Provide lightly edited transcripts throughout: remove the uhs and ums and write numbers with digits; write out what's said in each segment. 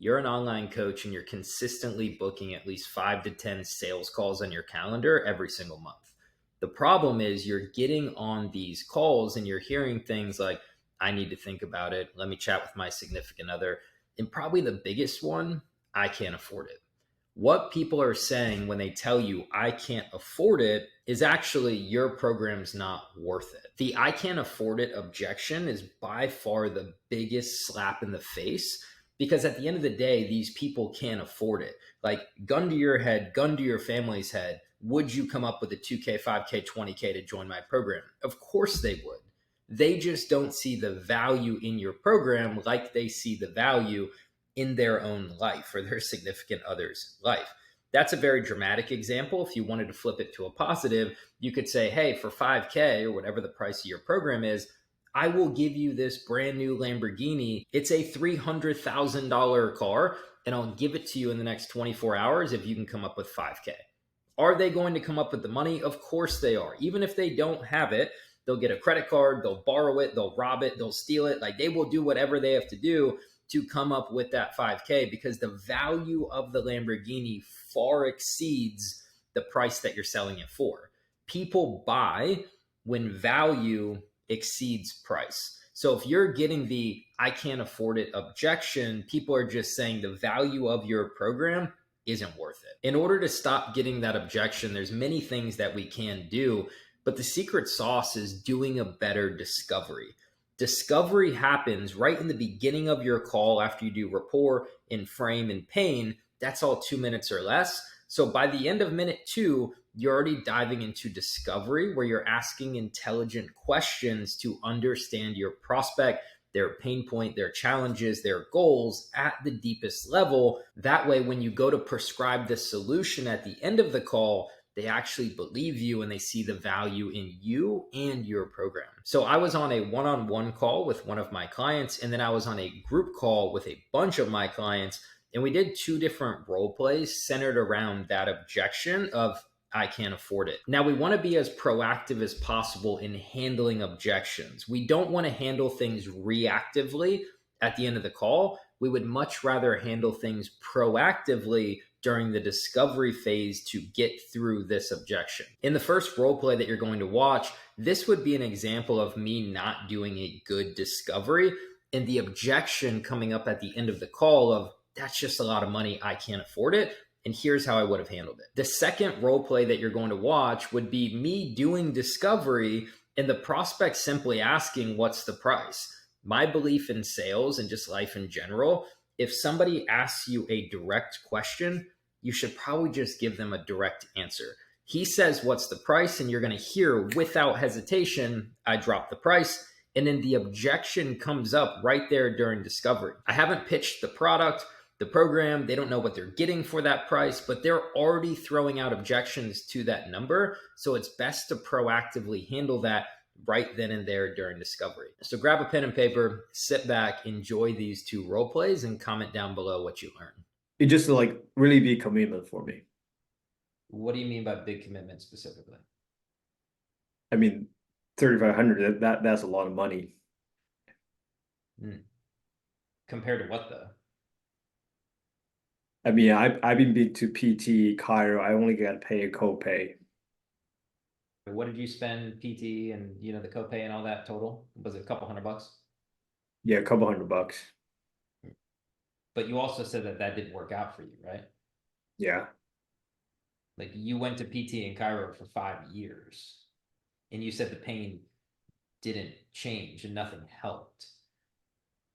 you're an online coach and you're consistently booking at least 5 to 10 sales calls on your calendar every single month. The problem is you're getting on these calls and you're hearing things like, I need to think about it. Let me chat with my significant other. And probably the biggest one, I can't afford it. What people are saying when they tell you I can't afford it is actually your program's not worth it. The I can't afford it objection is by far the biggest slap in the face, because at the end of the day, these people can't afford it. Like, gun to your head, gun to your family's head, would you come up with a 2K, 5K, 20K to join my program? Of course they would. They just don't see the value in your program like they see the value in their own life or their significant other's life. That's a very dramatic example. If you wanted to flip it to a positive, you could say, hey, for 5K or whatever the price of your program is, I will give you this brand new Lamborghini. It's a $300,000 car, and I'll give it to you in the next 24 hours if you can come up with 5K. Are they going to come up with the money? Of course they are. Even if they don't have it, they'll get a credit card, they'll borrow it, they'll rob it, they'll steal it. Like, they will do whatever they have to do to come up with that 5K, because the value of the Lamborghini far exceeds the price that you're selling it for. People buy when value exceeds price. So if you're getting the I can't afford it objection, people are just saying the value of your program isn't worth it. In order to stop getting that objection, there's many things that we can do, but the secret sauce is doing a better discovery. Discovery happens right in the beginning of your call after you do rapport and frame and pain. That's all 2 minutes or less. So by the end of minute 2, you're already diving into discovery, where you're asking intelligent questions to understand your prospect, their pain point, their challenges, their goals at the deepest level. That way, when you go to prescribe the solution at the end of the call, they actually believe you and they see the value in you and your program. So I was on a one-on-one call with one of my clients, and then I was on a group call with a bunch of my clients, and we did 2 different role plays centered around that objection of I can't afford it. Now, we want to be as proactive as possible in handling objections. We don't want to handle things reactively at the end of the call. We would much rather handle things proactively during the discovery phase to get through this objection. In the first role play that you're going to watch, this would be an example of me not doing a good discovery and the objection coming up at the end of the call of, that's just a lot of money, I can't afford it. And here's how I would have handled it. The second role play that you're going to watch would be me doing discovery and the prospect simply asking, what's the price? My belief in sales and just life in general, if somebody asks you a direct question, you should probably just give them a direct answer. He says, what's the price? And you're going to hear without hesitation, I dropped the price. And then the objection comes up right there during discovery. I haven't pitched the product, the program. They don't know what they're getting for that price, but they're already throwing out objections to that number. So it's best to proactively handle that right then and there during discovery. So grab a pen and paper, sit back, enjoy these 2 role plays, and comment down below what you learned. It just like really big commitment for me. What do you mean by big commitment specifically? I mean, 3,500, that's a lot of money. Compared to what though? I mean, I've been to PT, Cairo. I only got to pay a copay. What did you spend PT and the copay and all that total? Was it a couple $100? Yeah, a couple $100. But you also said that didn't work out for you, right? Yeah. Like, you went to PT in Cairo for 5 years and you said the pain didn't change and nothing helped.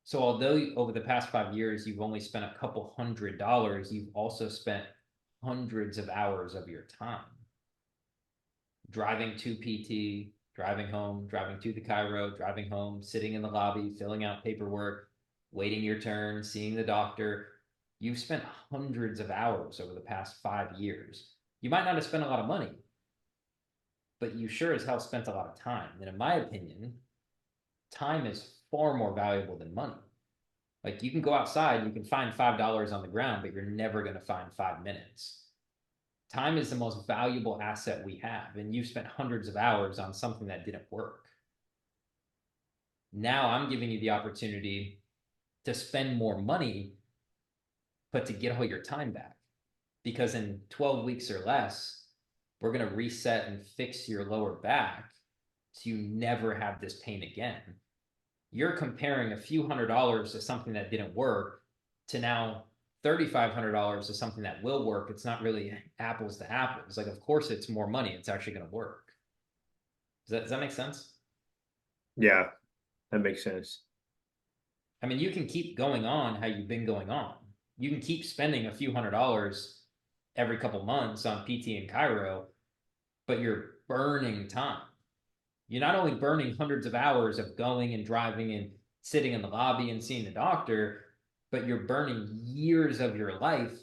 So although over the past 5 years, you've only spent a couple $100, you've also spent hundreds of hours of your time driving to PT, driving home, driving to the Cairo, driving home, sitting in the lobby, filling out paperwork, waiting your turn, seeing the doctor. You've spent hundreds of hours over the past 5 years. You might not have spent a lot of money, but you sure as hell spent a lot of time. And in my opinion, time is far more valuable than money. Like, you can go outside, you can find $5 on the ground, but you're never going to find 5 minutes. Time is the most valuable asset we have, and you've spent hundreds of hours on something that didn't work. Now I'm giving you the opportunity to spend more money but to get all your time back. Because in 12 weeks or less, we're going to reset and fix your lower back so you never have this pain again. You're comparing a few $100s to something that didn't work to now $3,500 to something that will work. It's not really apples to apples. Like, of course, it's more money. It's actually going to work. Does that make sense? Yeah, that makes sense. I mean, you can keep going on how you've been going on. You can keep spending a few $100s every couple months on PT and Cairo, but you're burning time. You're not only burning hundreds of hours of going and driving and sitting in the lobby and seeing the doctor, but you're burning years of your life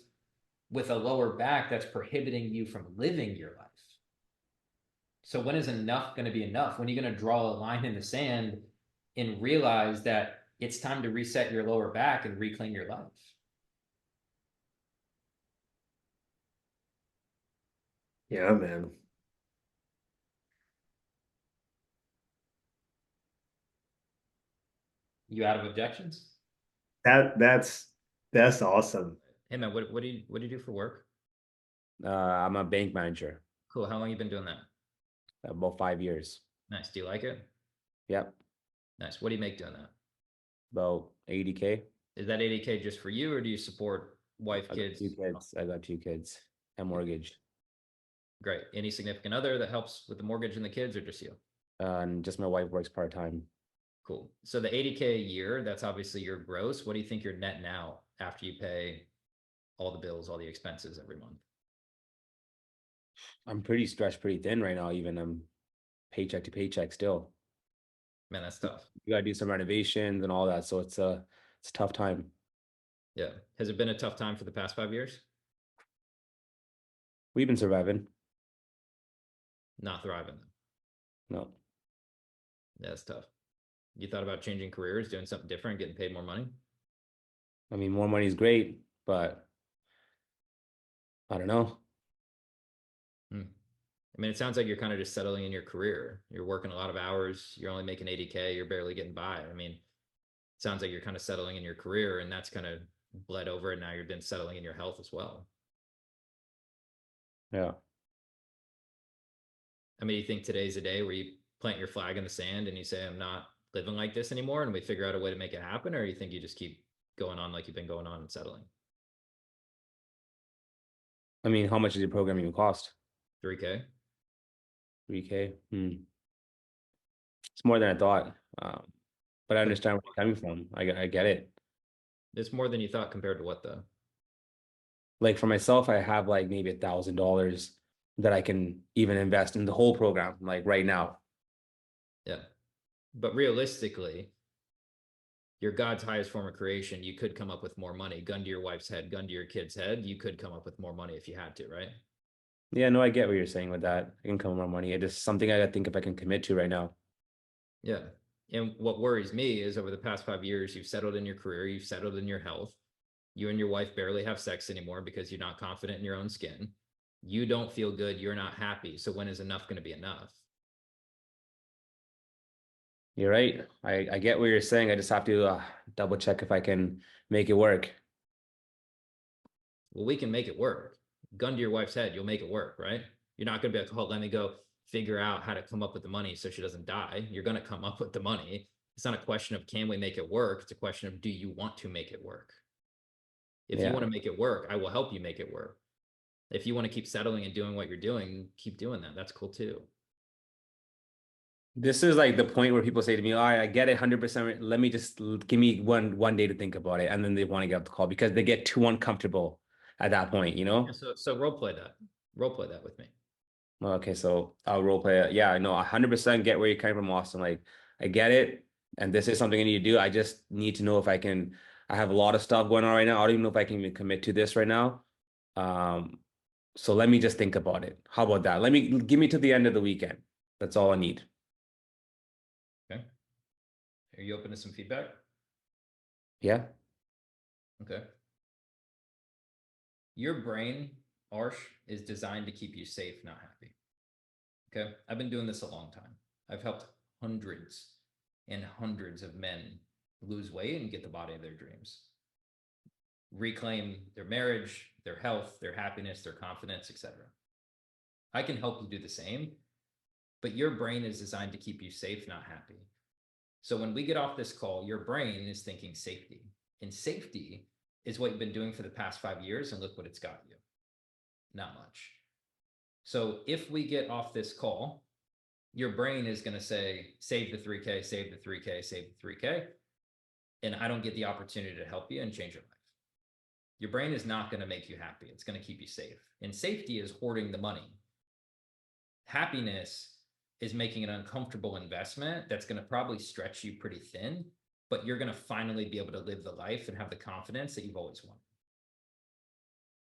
with a lower back that's prohibiting you from living your life. So when is enough going to be enough? When are you going to draw a line in the sand and realize that it's time to reset your lower back and reclaim your life? Yeah, man. You out of objections? That's awesome. Hey man, what do you do for work? I'm a bank manager. Cool. How long you been doing that? About 5 years. Nice. Do you like it? Yep. Nice. What do you make doing that? About 80K. Is that 80K just for you, or do you support wife, I got kids? 2 kids. I got 2 kids and mortgage. Great. Any significant other that helps with the mortgage and the kids, or just you? And just my wife works part-time. Cool. So the 80K a year, that's obviously your gross. What do you think you're net now after you pay all the bills, all the expenses every month? I'm pretty stretched, pretty thin right now. Even I'm paycheck to paycheck still. Man, that's tough. You gotta do some renovations and all that. So it's a tough time. Yeah. Has it been a tough time for the past 5 years? We've been surviving. Not thriving. No. Yeah, that's tough. You thought about changing careers, doing something different, getting paid more money? I mean, more money is great, but I don't know. I mean, it sounds like you're kind of just settling in your career. You're working a lot of hours. You're only making 80K. You're barely getting by. I mean, it sounds like you're kind of settling in your career, and that's kind of bled over. And now you've been settling in your health as well. Yeah. I mean, you think today's a day where you plant your flag in the sand and you say, I'm not living like this anymore, and we figure out a way to make it happen? Or you think you just keep going on like you've been going on and settling? I mean, how much does your program even cost? 3K? 3K. It's more than I thought. But I understand where you're coming from. I get it. It's more than you thought compared to what, though? Like for myself, I have like maybe $1,000 that I can even invest in the whole program, like right now. Yeah. But realistically, you're God's highest form of creation. You could come up with more money. Gun to your wife's head, gun to your kid's head. You could come up with more money if you had to, right? Yeah, no, I get what you're saying with that. I can come with more money. It is something I think if I can commit to right now. Yeah. And what worries me is over the past 5 years, you've settled in your career, you've settled in your health. You and your wife barely have sex anymore because you're not confident in your own skin. You don't feel good. You're not happy. So when is enough going to be enough? You're right. I get what you're saying. I just have to double check if I can make it work. Well, we can make it work. Gun to your wife's head, you'll make it work, right? You're not going to be like, oh, let me go figure out how to come up with the money so she doesn't die. You're going to come up with the money. It's not a question of can we make it work? It's a question of do you want to make it work? If you want to make it work, I will help you make it work. If you want to keep settling and doing what you're doing, keep doing that. That's cool too. This is like the point where people say to me, all right, I get it 100%. Let me just give me one day to think about it. And then they want to get up the call because they get too uncomfortable at that point, you know? Yeah, so role play that. Role play that with me. Okay, so I'll role play it. Yeah, I know 100% get where you're coming from, Austin. Like, I get it. And this is something I need to do. I just need to know if I can. I have a lot of stuff going on right now. I don't even know if I can even commit to this right now. So let me just think about it. How about that? Give me to the end of the weekend. That's all I need. Okay. Are you open to some feedback? Yeah. Okay. Your brain, Arsh, is designed to keep you safe, not happy. Okay. I've been doing this a long time. I've helped hundreds and hundreds of men lose weight and get the body of their dreams. reclaim their marriage, their health, their happiness, their confidence, etc. I can help you do the same, but your brain is designed to keep you safe, not happy. So when we get off this call, your brain is thinking safety, and safety is what you've been doing for the past 5 years, and look what it's got you. Not much. So if we get off this call, your brain is going to say, save the 3K, save the 3K, save the 3K. And I don't get the opportunity to help you and change your life. Your brain is not going to make you happy. It's going to keep you safe. And safety is hoarding the money. Happiness is making an uncomfortable investment that's going to probably stretch you pretty thin, but you're going to finally be able to live the life and have the confidence that you've always wanted.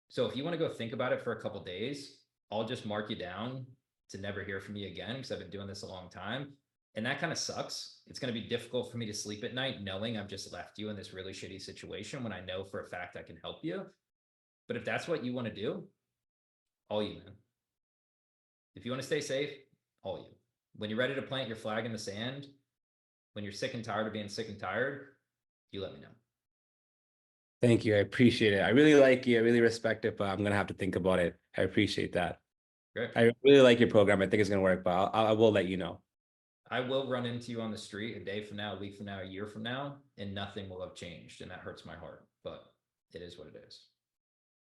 So if you want to go think about it for a couple of days, I'll just mark you down to never hear from you again, because I've been doing this a long time. And that kind of sucks. It's going to be difficult for me to sleep at night knowing I've just left you in this really shitty situation when I know for a fact I can help you. But if that's what you want to do, all you, man. If you want to stay safe, all you. When you're ready to plant your flag in the sand, when you're sick and tired of being sick and tired, you let me know. Thank you. I appreciate it. I really like you. I really respect it, but I'm going to have to think about it. I appreciate that. Great. I really like your program. I think it's going to work, but I will let you know. I will run into you on the street a day from now, a week from now, a year from now, and nothing will have changed. And that hurts my heart, but it is what it is.